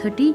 30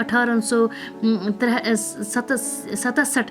1867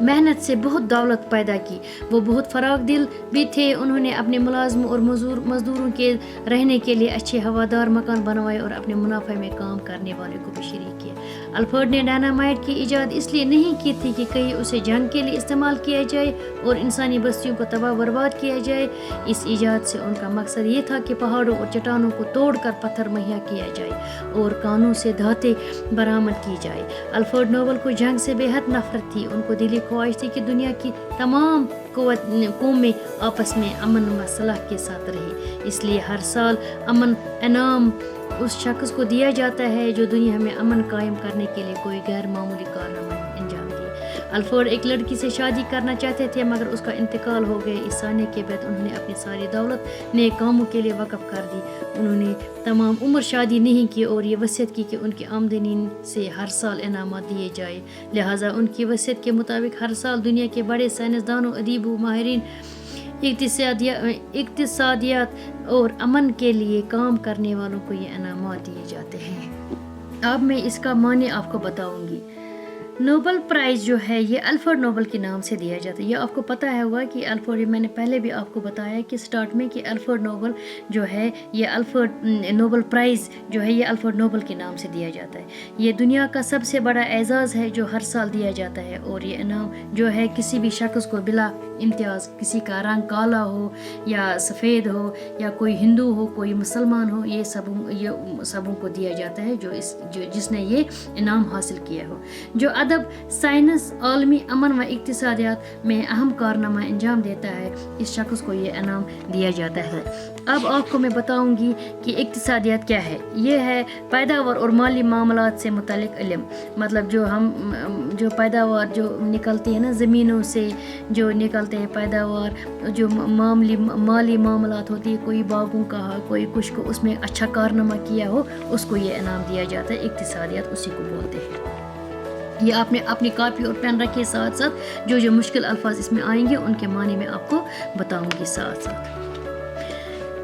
محنت سے بہت دولت پیدا کی. وہ بہت فراغ دل بھی تھے. انہوں نے اپنے ملازموں اور مزدوروں کے رہنے کے لیے اچھے ہوادار مکان بنوائے اور اپنے منافع میں کام کرنے والے کو بھی شریک کیا. الفریڈ نے ڈائنامائٹ کی ایجاد اس لیے نہیں کی تھی کہ کہیں اسے جنگ کے لیے استعمال کیا جائے اور انسانی بستیوں کو تباہ برباد کیا جائے. اس ایجاد سے ان کا مقصد یہ تھا کہ پہاڑوں اور چٹانوں کو توڑ کر پتھر مہیا کیا جائے اور کانوں سے دھاتیں برآمد کی جائے. الفریڈ نوبل کو جنگ سے بے حد نفرت تھی. ان کو دلی خواہش تھی کہ دنیا کی تمام قومیں آپس میں امن و صلح کے ساتھ رہے. اس لیے ہر سال امن انعام اس شخص کو دیا جاتا ہے جو دنیا میں امن قائم کرنے کے لیے کوئی غیر معمولی کارنامہ انجام دے. الفریڈ ایک لڑکی سے شادی کرنا چاہتے تھے مگر اس کا انتقال ہو گیا. اس سالے کے بعد انہوں نے اپنی ساری دولت نیک کاموں کے لیے وقف کر دی. انہوں نے تمام عمر شادی نہیں کی اور یہ وصیت کی کہ ان کی آمدنی سے ہر سال انعامات دیے جائے. لہٰذا ان کی وصیت کے مطابق ہر سال دنیا کے بڑے سائنسدانوں، ادیبوں، ماہرین اقتصادیات اور امن کے لیے کام کرنے والوں کو یہ انعامات دیے جاتے ہیں. اب میں اس کا معنی آپ کو بتاؤں گی. نوبل پرائز جو ہے یہ الفریڈ نوبل کے نام سے دیا جاتا ہے. یہ آپ کو پتہ ہے ہوگا کہ الفریڈ، میں نے پہلے بھی آپ کو بتایا کہ سٹارٹ میں کہ الفریڈ نوبل جو ہے یہ الفریڈ نوبل پرائز جو ہے یہ الفریڈ نوبل کے نام سے دیا جاتا ہے. یہ دنیا کا سب سے بڑا اعزاز ہے جو ہر سال دیا جاتا ہے اور یہ انعام جو ہے کسی بھی شخص کو بلا امتیاز، کسی کا رنگ کالا ہو یا سفید ہو یا کوئی ہندو ہو کوئی مسلمان ہو، یہ سبوں کو دیا جاتا ہے جس نے یہ انعام حاصل کیا ہو. جو ادب، سائنس، عالمی امن و اقتصادیات میں اہم کارنامہ انجام دیتا ہے اس شخص کو یہ انعام دیا جاتا ہے. اب آپ کو میں بتاؤں گی کہ اقتصادیات کیا ہے. یہ ہے پیداوار اور مالی معاملات سے متعلق علم. مطلب جو پیداوار جو نکلتی ہے نا زمینوں سے، جو نکلتے ہیں پیداوار، جو مالی معاملات ہوتی ہے، کوئی باغوں کا کوئی کچھ کو اس میں اچھا کارنامہ کیا ہو اس کو یہ انعام دیا جاتا ہے. اقتصادیات اسی کو بولتے ہیں. یہ آپ نے اپنی کاپی اور پین رکھے ساتھ ساتھ جو مشکل الفاظ اس میں آئیں گے ان کے معنی میں آپ کو بتاؤں گی ساتھ ساتھ.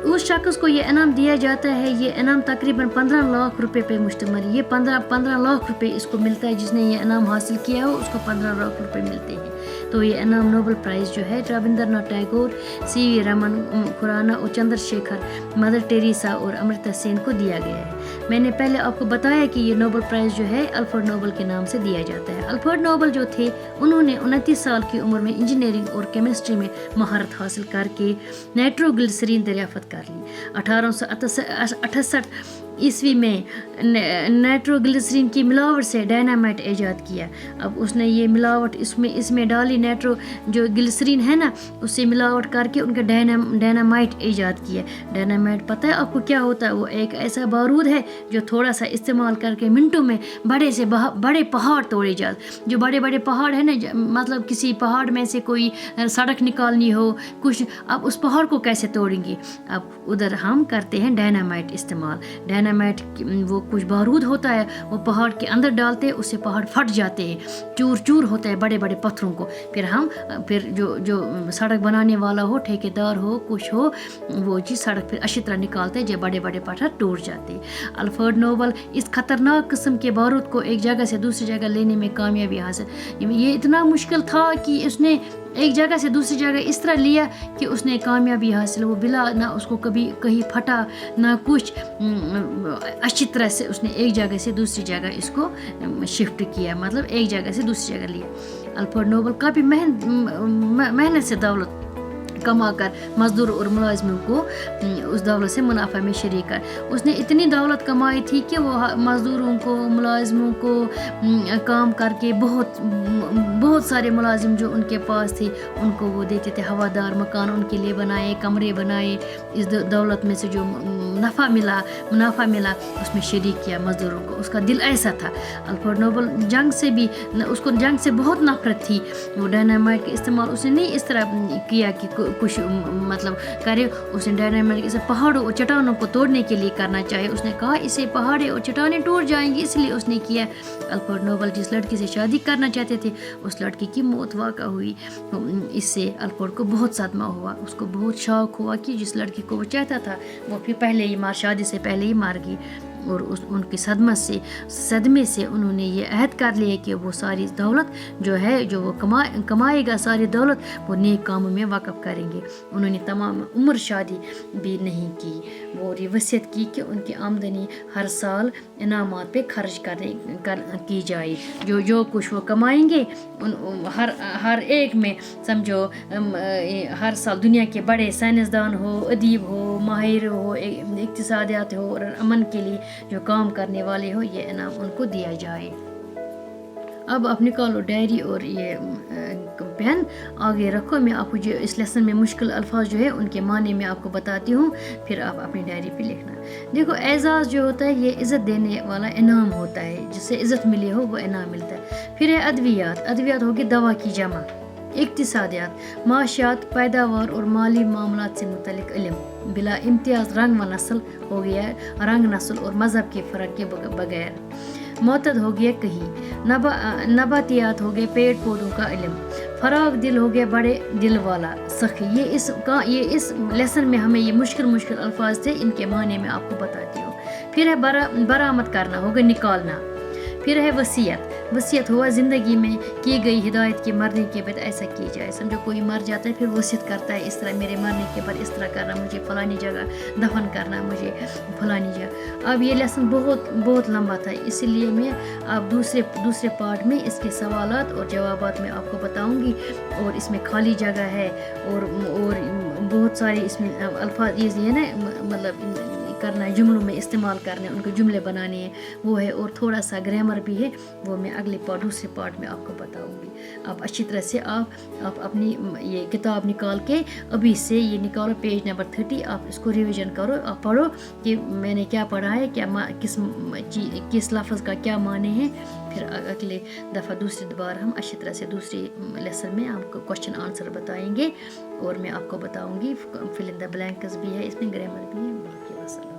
اس شخص کو یہ انعام دیا جاتا ہے. یہ انعام تقریباً 15 لاکھ روپے پہ مشتمل ہے. یہ 15 لاکھ روپے اس کو ملتا ہے. جس نے یہ انعام حاصل کیا ہو اس کو 15 لاکھ روپے ملتے ہیں. تو یہ انعام نوبل پرائز جو ہے رابندر ناتھ ٹیگور، سی وی رمن، کھرانا اور چندر شیکھر، مدر ٹیریسا اور امرتا سین کو دیا گیا ہے. میں نے پہلے آپ کو بتایا کہ یہ نوبل پرائز جو ہے الفریڈ نوبل کے نام سے دیا جاتا ہے. الفریڈ نوبل جو تھے انہوں نے 29 سال کی عمر میں انجینئرنگ اور کیمسٹری میں مہارت حاصل کر کے نائٹرو گلسرین دریافت کر لی. 1868 عیسوی میں نائٹرو گلسرین کی ملاوٹ سے ڈائنامائٹ ایجاد کیا. اب اس نے یہ ملاوٹ اس میں ڈالی، نائٹرو جو گلسرین ہے نا اس سے ملاوٹ کر کے ان کا ڈائنامائٹ ایجاد کیا. ڈائنامائٹ پتہ ہے آپ کو کیا ہوتا ہے؟ وہ ایک ایسا بارود ہے جو تھوڑا سا استعمال کر کے منٹوں میں بڑے پہاڑ توڑے جاتے. جو بڑے پہاڑ ہے نا، مطلب کسی پہاڑ میں سے کوئی سڑک نکالنی ہو کچھ، اب اس پہاڑ کو کیسے توڑیں گے؟ اب ادھر ہم کرتے ہیں ڈائنامائٹ استعمال. ڈائنامائٹ وہ کچھ بارود ہوتا ہے، وہ پہاڑ کے اندر ڈالتے ہیں، اس سے پہاڑ پھٹ جاتے ہیں، چور ہوتا ہے بڑے پتھروں کو. پھر جو سڑک بنانے والا ہو، ٹھیکیدار ہو، کچھ ہو، وہ چیز سڑک پھر اچھی طرح نکالتے ہیں جب بڑے پتھر ٹوٹ جاتے ہیں. الفریڈ نوبل اس خطرناک قسم کے بارود کو ایک جگہ سے دوسری جگہ لینے میں کامیابی حاصل. یہ اتنا مشکل تھا کہ اس نے ایک جگہ سے دوسری جگہ اس طرح لیا کہ اس نے کامیابی حاصل. وہ بلا نہ اس کو کبھی کہیں پھٹا نہ کچھ، اچھی طرح سے اس نے ایک جگہ سے دوسری جگہ اس کو شفٹ کیا، مطلب ایک جگہ سے دوسری جگہ لیا. الفریڈ نوبل کافی محنت سے دولت کما کر مزدور اور ملازموں کو اس دولت سے منافع میں شریک کر. اس نے اتنی دولت کمائی تھی کہ وہ مزدوروں کو، ملازموں کو کام کر کے بہت سارے ملازم جو ان کے پاس تھے ان کو وہ دیتے تھے ہوادار مکان ان کے لیے بنائے، کمرے بنائے. اس دولت میں سے جو منافع ملا اس میں شریک کیا مزدوروں کو. اس کا دل ایسا تھا. الفریڈ نوبل اس کو جنگ سے بہت نفرت تھی. وہ ڈائنامائٹ کا استعمال اس نے نہیں اس طرح کیا کہ کچھ مطلب کرے. اس نے ڈائنامائٹ اسے پہاڑوں اور چٹانوں کو توڑنے کے لیے کرنا چاہے. اس نے کہا اسے پہاڑیں اور چٹانیں ٹوٹ جائیں گی، اس لیے اس نے کیا. الفریڈ نوبل جس لڑکی سے شادی کرنا چاہتے تھے اس لڑکی کی موت واقع ہوئی. اس سے الفریڈ کو بہت صدمہ ہوا. اس کو بہت شوق ہوا کہ جس لڑکی کو وہ چاہتا تھا وہ پھر شادی سے پہلے ہی مر گئی. اور ان کی صدمے سے انہوں نے یہ عہد کر لیا کہ وہ ساری دولت جو ہے جو وہ کمائے گا ساری دولت وہ نیک کاموں میں وقف کریں گے. انہوں نے تمام عمر شادی بھی نہیں کی. وہ یہ وصیت کی کہ ان کی آمدنی ہر سال انعامات پہ خرچ کی جائے. جو کچھ وہ کمائیں گے ہر ایک میں سمجھو ہر سال دنیا کے بڑے سائنسدان ہو, ادیب ہو, ماہر ہو, اقتصادیات ہو اور امن کے لیے جو کام کرنے والے ہو, یہ انعام ان کو دیا جائے. اب آپ نکالو ڈائری اور یہ پین آگے رکھو. میں آپ کو جو اس لیسن میں مشکل الفاظ جو ہے ان کے معنی میں آپ کو بتاتی ہوں, پھر آپ اپنی ڈائری پہ لکھنا. دیکھو اعزاز جو ہوتا ہے یہ عزت دینے والا انعام ہوتا ہے, جس سے عزت ملی ہو وہ انعام ملتا ہے. پھر ہے ادویات ہوگی دوا کی جمع. اقتصادیات معاشیات, پیداوار اور مالی معاملات سے متعلق علم. بلا امتیاز رنگ و نسل ہو گیا, رنگ نسل اور مذہب کے فرق کے بغیر. معتد ہو گیا کہیں. نباتیات ہو گئے پیڑ پودوں کا علم. فراغ دل ہو گیا بڑے دل والا سخی. یہ اس لیسن میں ہمیں یہ مشکل الفاظ تھے, ان کے معنی میں آپ کو بتاتی ہوں. پھر ہے برآمد کرنا ہوگا نکالنا. پھر ہے وصیت ہوا زندگی میں کی گئی ہدایت کے مرنے کے بعد ایسا کی جائے. سمجھو کوئی مر جاتا ہے پھر وصیت کرتا ہے اس طرح میرے مرنے کے بعد اس طرح کرنا, مجھے فلانی جگہ دفن کرنا, مجھے فلانی جگہ. اب یہ لیسن بہت لمبا تھا, اسی لیے میں اب دوسرے پارٹ میں اس کے سوالات اور جوابات میں آپ کو بتاؤں گی. اور اس میں خالی جگہ ہے اور بہت سارے اس میں الفاظ یہ نا مطلب کرنا ہے, جملوں میں استعمال کرنے, ان کو جملے بنانے ہیں وہ ہے, اور تھوڑا سا گرامر بھی ہے, وہ میں دوسرے پارٹ میں آپ کو بتاؤں گی. آپ اچھی طرح سے آپ اپنی یہ کتاب نکال کے ابھی سے یہ نکالو پیج نمبر 30, آپ اس کو ریویژن کرو, آپ پڑھو کہ میں نے کیا پڑھا ہے, کس لفظ کا کیا معنی ہے. پھر اگلے دفعہ دوسری بار ہم اچھی طرح سے دوسری لیسن میں آپ کو کوشچن آنسر بتائیں گے, اور میں آپ کو بتاؤں گی فل ان دا بلینکس بھی ہے اس میں, گرامر بھی ہے. باقی وسلام.